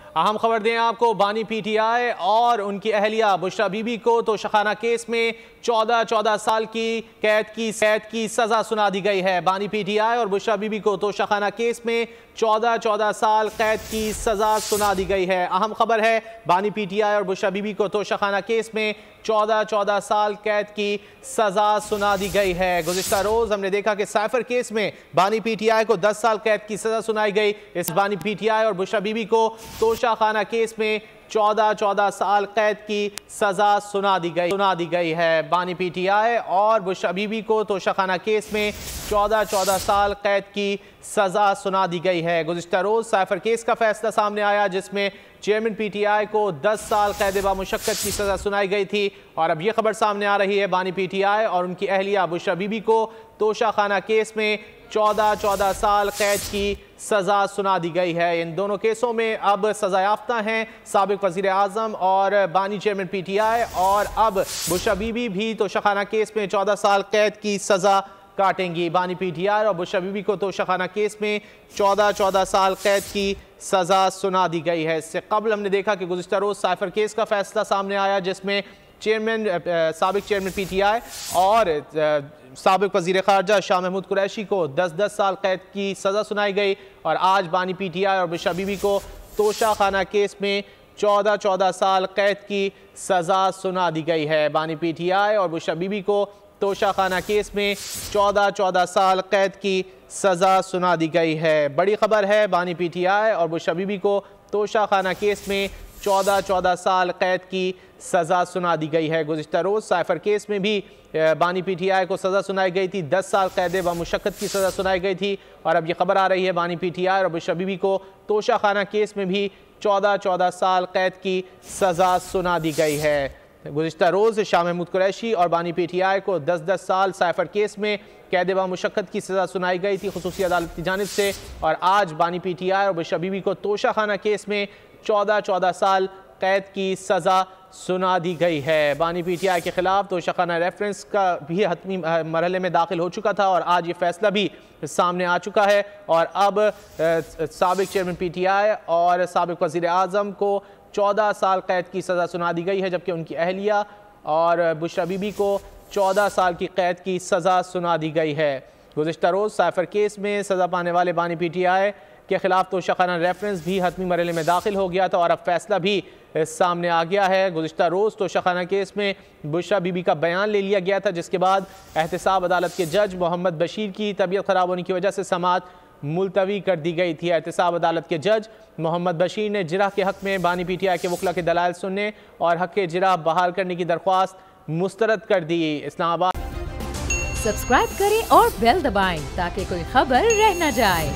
अहम खबर दें आपको, बानी पीटीआई और उनकी अहलिया बुशरा बीबी को तोशाखाना केस में 14 साल की कैद की सजा सुना दी गई है। बानी पीटीआई और बुशरा बीबी को तोशाखाना केस में 14 साल कैद की सजा सुना दी गई है। अहम खबर है, बानी पीटीआई और बुशरा बीबी को तोशाखाना केस में 14 साल कैद की सजा सुना दी गई है। गुज़िश्ता रोज हमने देखा कि साइफर केस में बानी पीटीआई को 10 साल कैद की सजा सुनाई गई। इस बानी पीटीआई और बुशरा बीबी को तोशाखाना केस में 14 साल कैद की सजा सुना दी गई है। बानी पीटीआई और बुशरा बीबी को तोशाखाना केस में 14 साल कैद की सजा सुना दी गई है। गुज़िश्ता रोज साइफर केस का फैसला सामने आया जिसमें चेयरमैन पीटीआई को 10 साल कैद बामुशक्कत की सजा सुनाई गई थी। और अब यह खबर सामने आ रही है, बानी पीटीआई और उनकी अहलिया बुशरा बीबी को तोशाखाना केस में 14 साल कैद की सजा सुना दी गई है। इन दोनों केसों में अब सजा याफ्ता हैं साबिक वज़ीर आज़म और बानी चेयरमैन पीटीआई, और अब बुशरा बीबी भी तोशाखाना केस में 14 साल कैद की सजा काटेंगी। बानी पीटीआई और बुशरा बीबी को तोशाखाना केस में 14 साल कैद की सजा सुना दी गई है। इससे कबल हमने देखा कि गुज़िश्ता रोज साइफर केस का फैसला सामने आया जिसमें साबिक चेयरमैन पीटीआई और साबिक वज़ीर ख़ारजा शाह महमूद कुरैशी को 10 साल कैद की सज़ा सुनाई गई। और आज बानी पीटीआई और बुशरा बीबी को तोशाखाना केस में 14 साल कैद की सज़ा सुना दी गई है। बानी पीटीआई और बुशरा बीबी को तोशाखाना केस में 14 साल कैद की सज़ा सुना दी गई है। बड़ी खबर है, बानी पीटीआई और बुशरा बीबी को तोशाखाना केस में 14 साल कैद की सज़ा सुना दी गई है। गुज़िश्ता रोज़ साइफर केस में भी बानी पीटीआई को सज़ा सुनाई गई थी, 10 साल कैद बामुशक्कत की सज़ा सुनाई गई थी। और अब ये खबर आ रही है, बानी पीटीआई और बुशरा बीबी को तोशाखाना केस में भी 14 साल कैद की सज़ा सुना दी गई है। गुज़िश्ता रोज़ शाह महमूद कुरैशी और बानी पीटीआई को 10 साल साइफर केस में कैद बामुशक्कत की सज़ा सुनाई गई थी खुसूसी अदालत की जानिब से। और आज बानी पीटीआई और बुशरा बीबी को तोशाखाना केस में 14 साल कैद की सज़ा सुना दी गई है। बानी पीटीआई के खिलाफ तोशाखाना रेफरेंस का भी हतमी मरहले में दाखिल हो चुका था और आज ये फैसला भी सामने आ चुका है। और अब साबिक चेयरमैन पीटीआई और साबिक वज़ीर आज़म को 14 साल कैद की सज़ा सुना दी गई है, जबकि उनकी अहलिया और बुशरा बीबी को 14 साल की कैद की सज़ा सुना दी गई है। गुज़िश्ता रोज़ साइफर केस में सज़ा पाने वाले बानी पीटीआई के खिलाफ तोशाखाना रेफरेंस भी हतमी मरहले में दाखिल हो गया था और अब फैसला भी सामने आ गया है। गुज़िश्ता रोज़ तोशाखाना केस में बुशरा बीबी का बयान ले लिया गया था, जिसके बाद एहतसाब अदालत के जज मोहम्मद बशीर की तबीयत ख़राब होने की वजह से समाअत मुलतवी कर दी गई थी। एहतसाब अदालत के जज मोहम्मद बशीर ने जिरह के हक़ में बानी पीटीआई के वकला के दलाइल सुनने और हक़ जिरह बहाल करने की दरख्वास्त मुस्तरद कर दी। इस्लामाबाद सब्सक्राइब करें और बेल दबाएं ताकि कोई खबर रह न जाए।